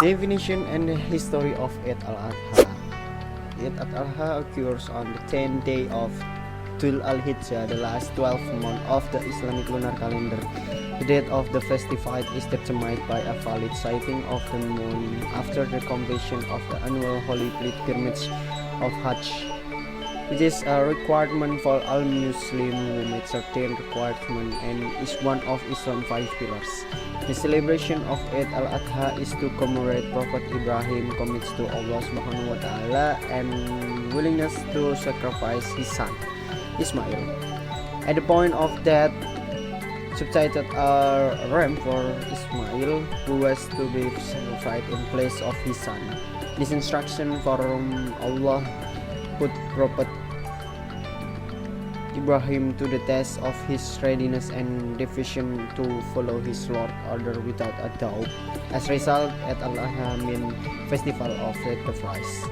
Definition and history of Eid Al-Adha. Eid Al-Adha occurs on the 10th day of Al-Hijjah, the last 12th month of the Islamic lunar calendar. The date of the festival is determined by a valid sighting of the moon after the completion of the annual holy pilgrimage of Hajj. It is a requirement for all Muslims who meet certain requirements and is one of Islam's 5 pillars. The celebration of Eid Al-Adha is to commemorate Prophet Ibrahim commits to Allah Subhanahu wa Ta'ala and willingness to sacrifice his son Ismail. At the point of death, substituted a ram for Ismail, who was to be sacrificed in place of his son. This instruction from Allah put Prophet Ibrahim to the test of his readiness and devotion to follow his Lord's order without a doubt. As a result, Eid Al-Adha means festival of sacrifice.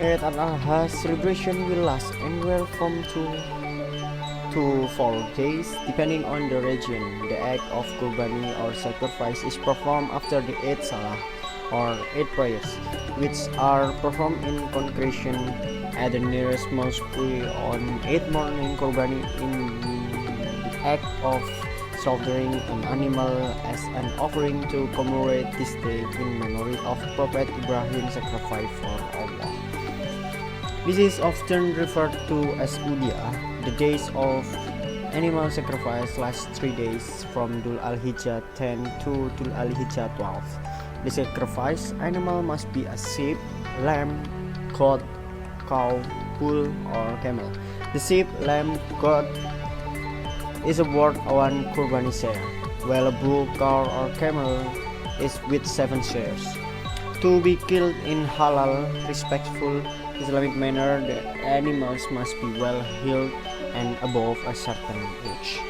Eid Al-Adha celebration will last anywhere from 2 to 4 days, depending on the region. The act of Qurbani or sacrifice is performed after the Eid Salah or Eid prayers, which are performed in congregation at the nearest mosque on Eid morning. Qurbani in the act of slaughtering an animal as an offering to commemorate this day in memory of Prophet Ibrahim's sacrifice for Allah. This is often referred to as Udiyah. The days of animal sacrifice last 3 days from Al-Hijjah 10 to Al-Hijjah 12. The sacrifice animal must be a sheep, lamb, goat, cow, bull, or camel. The sheep, lamb, goat is worth 1 Qurbani share, while a bull, cow, or camel is with 7 shares. To be killed in halal, respectful Islamic manner, the animals must be well healed and above a certain age.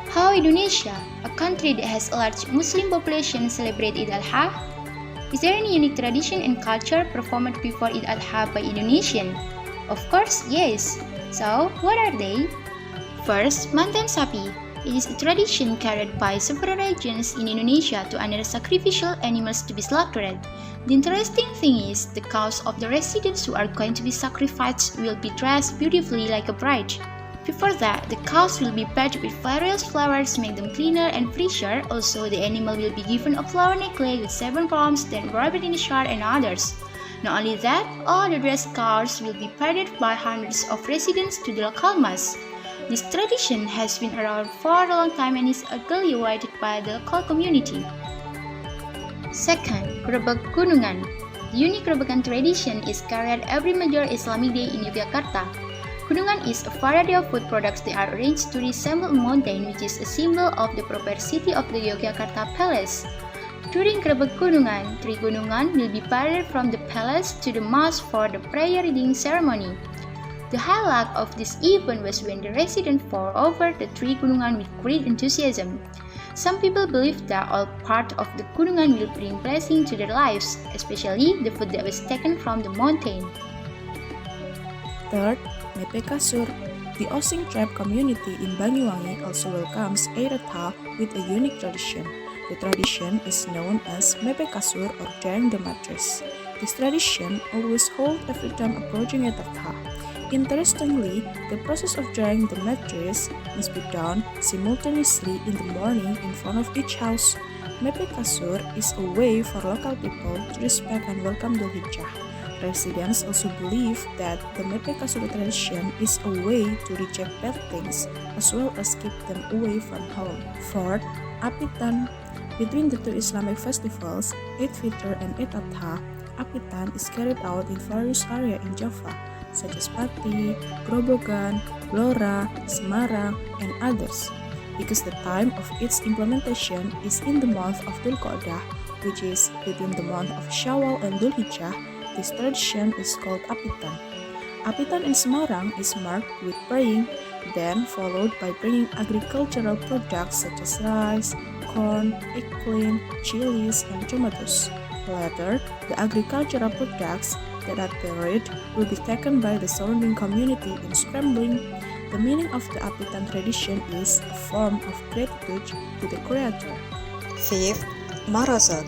How Indonesia, a country that has a large Muslim population, celebrate Eid Al-Adha? Is there any unique tradition and culture performed before Eid Al-Adha by Indonesian? Of course, yes. So, what are they? First, mantan sapi. It is a tradition carried by several regions in Indonesia to honor sacrificial animals to be slaughtered. The interesting thing is, the cows of the residents who are going to be sacrificed will be dressed beautifully like a bride. Before that, the cows will be patched with various flowers to make them cleaner and fresher. Also, the animal will be given a flower necklace with 7 palms, then wrapped in a shard and others. Not only that, all the dressed cows will be paraded by hundreds of residents to the local mosque. This tradition has been around for a long time and is eagerly awaited by the local community. Second, Grebek Gunungan. The unique Grebekan tradition is carried every major Islamic day in Yogyakarta. Gunungan is a variety of food products that are arranged to resemble a mountain, which is a symbol of the proper city of the Yogyakarta Palace. During Grebek Gunungan, 3 gunungan will be paraded from the palace to the mosque for the prayer reading ceremony. The highlight of this event was when the residents poured over the 3 gunungan with great enthusiasm. Some people believe that all part of the gunungan will bring blessing to their lives, especially the food that was taken from the mountain. Third, Mepe Kasur. The Osing tribe community in Banyuwangi also welcomes Eid Al-Adha with a unique tradition. The tradition is known as Mepe Kasur or drying the mattress. This tradition always holds every time approaching Eid Al-Adha. Interestingly, the process of drying the mattress must be done simultaneously in the morning in front of each house. Mepe Kasur is a way for local people to respect and welcome Dhul Hijjah. Residents also believe that the Mepe Kasur tradition is a way to reject bad things as well as keep them away from home. Fourth, Apitan. Between the 2 Islamic festivals, Eid Fitr and Eid Adha, Apitan is carried out in various areas in Java, such as Pati, Grobogan, Blora, Semarang, and others. Because the time of its implementation is in the month of Dhul Qa'dah, which is between the month of Shawwal and Dhul Hijjah, this tradition is called Apitan. Apitan in Semarang is marked with praying, then followed by bringing agricultural products such as rice, corn, eggplant, chilies, and tomatoes. Later, the agricultural products that are carried will be taken by the surrounding community in scrambling. The meaning of the Apitan tradition is a form of gratitude to the Creator. Fifth, Marosok.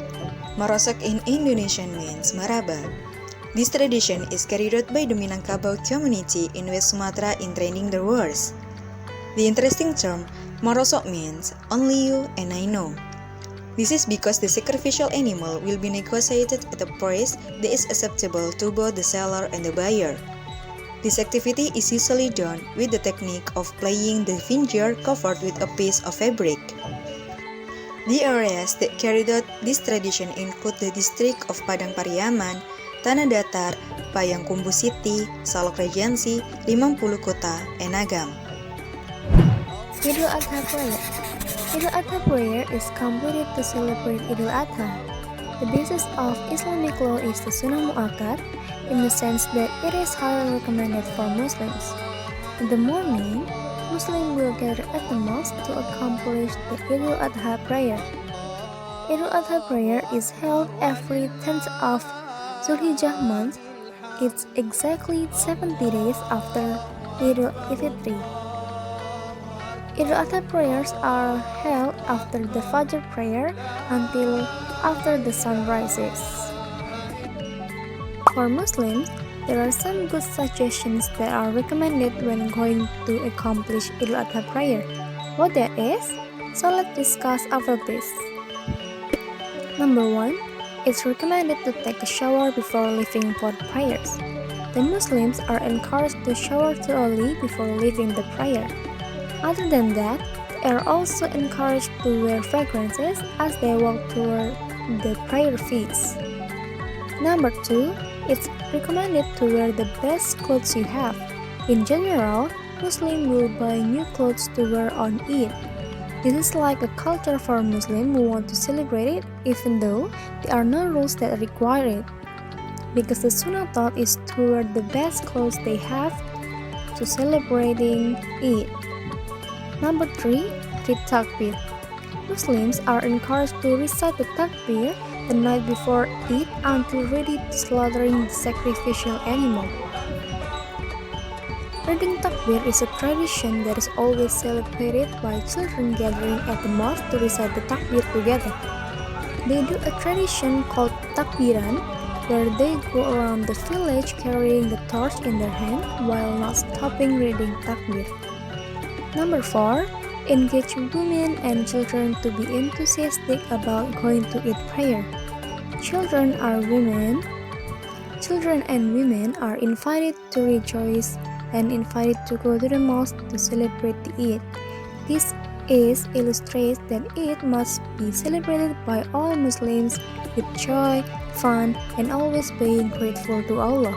Marosok in Indonesian means maraba. This tradition is carried out by the Minangkabau community in West Sumatra in training the words. The interesting term, Marosok means only you and I know. This is because the sacrificial animal will be negotiated at a price that is acceptable to both the seller and the buyer. This activity is usually done with the technique of playing the vinger covered with a piece of fabric. The areas that carried out this tradition include the district of Padang Pariaman, Tanah Datar, Payakumbuh City, Salok Regency, 50 Kota, and Agam. Eid Al-Adha prayer. Eid Al-Adha prayer is completed to celebrate Eid Al-Adha. The basis of Islamic law is the Sunnah Mu'akkad, in the sense that it is highly recommended for Muslims. In the morning, Muslims will gather at the mosque to accomplish the Eid Al-Adha prayer. Eid Al-Adha prayer is held every 10th of Zulhijjah month. It's exactly 70 days after Eid al-Fitr. Eid al-Adha prayers are held after the Fajr prayer until after the sun rises. For Muslims, there are some good suggestions that are recommended when going to accomplish Eid al-Adha prayer. What that is? So let's discuss after this. Number 1, it's recommended to take a shower before leaving for the prayers. The Muslims are encouraged to shower thoroughly before leaving the prayer. Other than that, they are also encouraged to wear fragrances as they walk toward the prayer feasts. Number 2, it's recommended to wear the best clothes you have. In general, Muslims will buy new clothes to wear on Eid. This is like a culture for Muslims who want to celebrate it, even though there are no rules that require it. Because the Sunnah thought is to wear the best clothes they have to celebrating Eid. Number 3, read Takbir. Muslims are encouraged to recite the Takbir the night before Eid until ready to slaughtering the sacrificial animal. Reading Takbir is a tradition that is always celebrated by children gathering at the mosque to recite the Takbir together. They do a tradition called Takbiran, where they go around the village carrying the torch in their hand while not stopping reading Takbir. Number 4, engage women and children to be enthusiastic about going to Eid prayer. Children and women are invited to rejoice and invited to go to the mosque to celebrate the Eid. This illustrates that Eid must be celebrated by all Muslims with joy, fun, and always being grateful to Allah.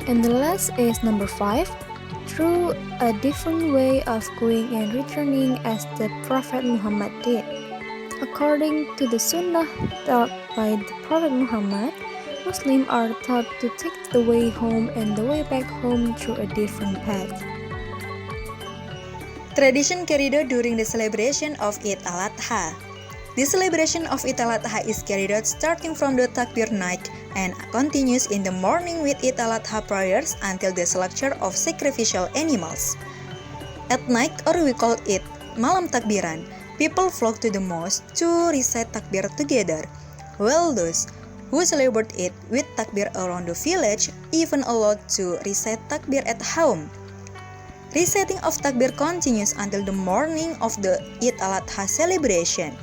And the last is number 5, through a different way of going and returning as the Prophet Muhammad did. According to the Sunnah taught by the Prophet Muhammad, Muslims are taught to take the way home and the way back home through a different path. Tradition carried out during the celebration of Eid Al-Adha. The celebration of Eid Al-Adha is carried out starting from the Takbir night and continues in the morning with Eid Al-Adha prayers until the slaughter of sacrificial animals. At night, or we call it Malam Takbiran, people flock to the mosque to recite Takbir together, while those who celebrate it with Takbir around the village even allowed to recite Takbir at home. Reciting of Takbir continues until the morning of the Eid Al-Adha celebration.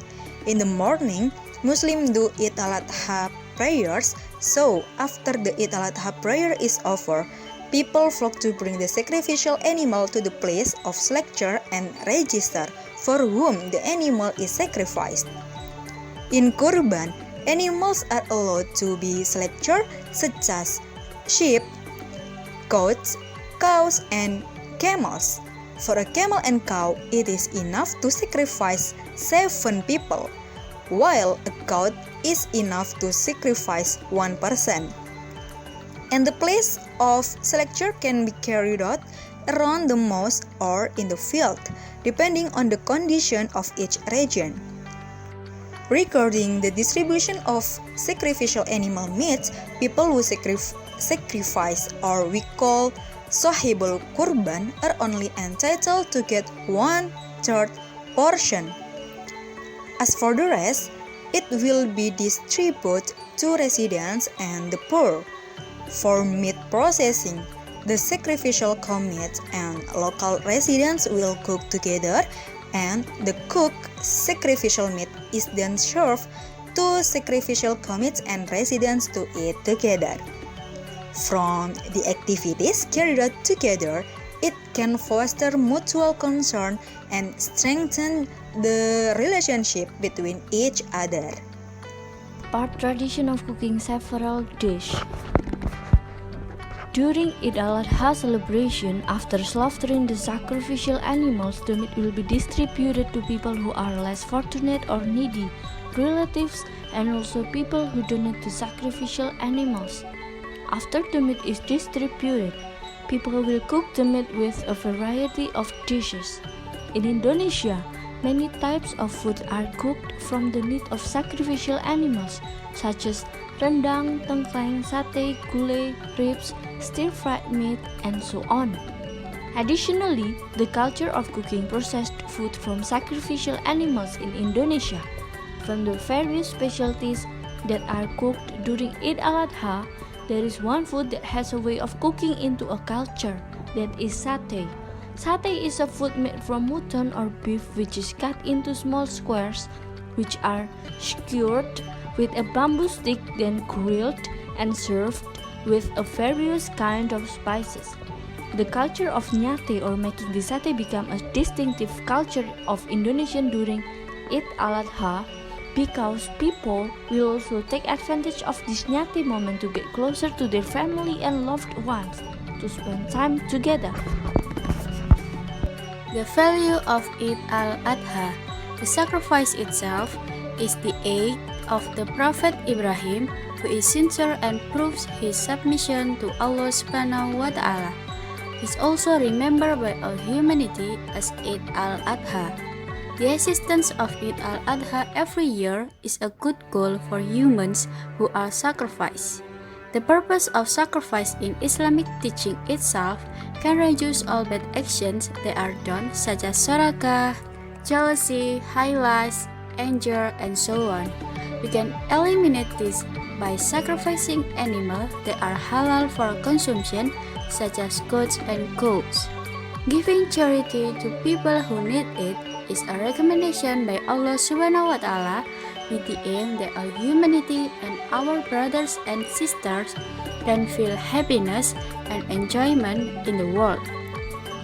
In the morning, Muslims do Eid Al-Adha prayers, so after the Eid Al-Adha prayer is over, people flock to bring the sacrificial animal to the place of slaughter and register for whom the animal is sacrificed. In Kurban, animals are allowed to be slaughtered such as sheep, goats, cows, and camels. For a camel and cow, it is enough to sacrifice 7 people, while a goat is enough to sacrifice 1 person. And the place of slaughter can be carried out around the mosque or in the field, depending on the condition of each region. Regarding the distribution of sacrificial animal meats, people who sacrifice, or we call Sohibul Kurban, are only entitled to get 1/3 portion. As for the rest, it will be distributed to residents and the poor. For meat processing, the sacrificial commits and local residents will cook together, and the cooked sacrificial meat is then served to sacrificial commits and residents to eat together. From the activities carried out together, it can foster mutual concern and strengthen the relationship between each other. Part tradition of cooking several dishes. During Eid Al-Adha celebration, after slaughtering the sacrificial animals, the meat will be distributed to people who are less fortunate or needy, relatives, and also people who donate the sacrificial animals. After the meat is distributed, people will cook the meat with a variety of dishes. In Indonesia, many types of food are cooked from the meat of sacrificial animals, such as rendang, tengkleng, sate, gulai, ribs, stir-fried meat, and so on. Additionally, the culture of cooking processed food from sacrificial animals in Indonesia. From the various specialties that are cooked during Eid Al-Adha, there is one food that has a way of cooking into a culture, that is sate. Sate is a food made from mutton or beef which is cut into small squares, which are skewered with a bamboo stick, then grilled and served with a various kind of spices. The culture of nyate or making the sate became a distinctive culture of Indonesian during Eid Al-Adha because people will also take advantage of this nyate moment to get closer to their family and loved ones, to spend time together. The value of Eid Al-Adha, the sacrifice itself, is the aid of the Prophet Ibrahim, who is sincere and proves his submission to Allah subhanahu wa ta'ala. He is also remembered by all humanity as Eid Al-Adha. The existence of Eid Al-Adha every year is a good goal for humans who are sacrificed. The purpose of sacrifice in Islamic teaching itself can reduce all bad actions that are done, such as sadaqah, jealousy, highlights, anger, and so on. We can eliminate this by sacrificing animals that are halal for consumption, such as goats and cows. Giving charity to people who need it is a recommendation by Allah subhanahu wa ta'ala, with the aim that all humanity and our brothers and sisters can feel happiness and enjoyment in the world.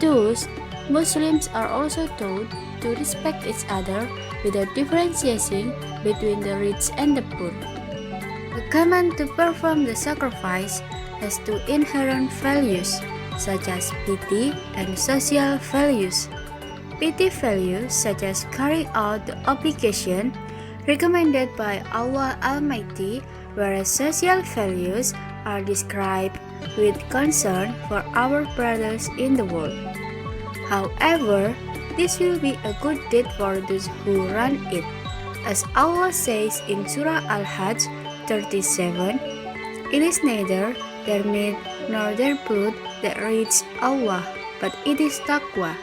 Thus, Muslims are also taught to respect each other without differentiating between the rich and the poor. The command to perform the sacrifice has two inherent values, such as pity and social values. Pity values, such as carrying out the obligation recommended by Allah Almighty, whereas social values are described with concern for our brothers in the world. However, this will be a good deed for those who run it. As Allah says in Surah Al-Hajj 37, it is neither their meat nor their blood that reach Allah, but it is taqwa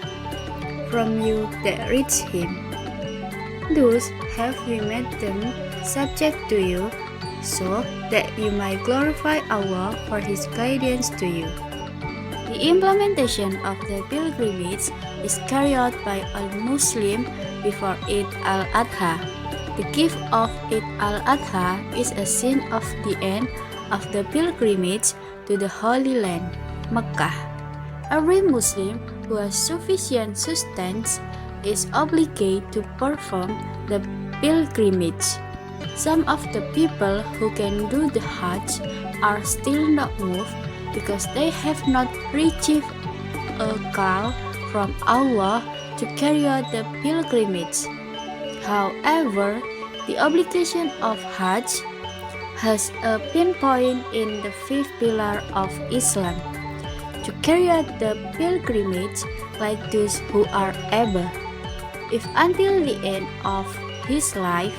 from you that reach Him. Thus have we made them subject to you, so that you might glorify Allah for His guidance to you. The implementation of the pilgrimage is carried out by all Muslims before Eid Al-Adha. The gift of Eid Al-Adha is a sign of the end of the pilgrimage to the Holy Land, Mecca. Every Muslim who has sufficient sustenance is obligated to perform the pilgrimage. Some of the people who can do the Hajj are still not moved because they have not received a call from Allah to carry out the pilgrimage. However, the obligation of Hajj has a pinpoint in the fifth pillar of Islam, to carry out the pilgrimage like those who are able. If until the end of his life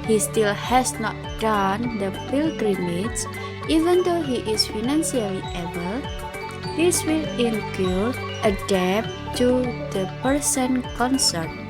he still has not done the pilgrimage, even though he is financially able, this will incur a debt to the person concerned.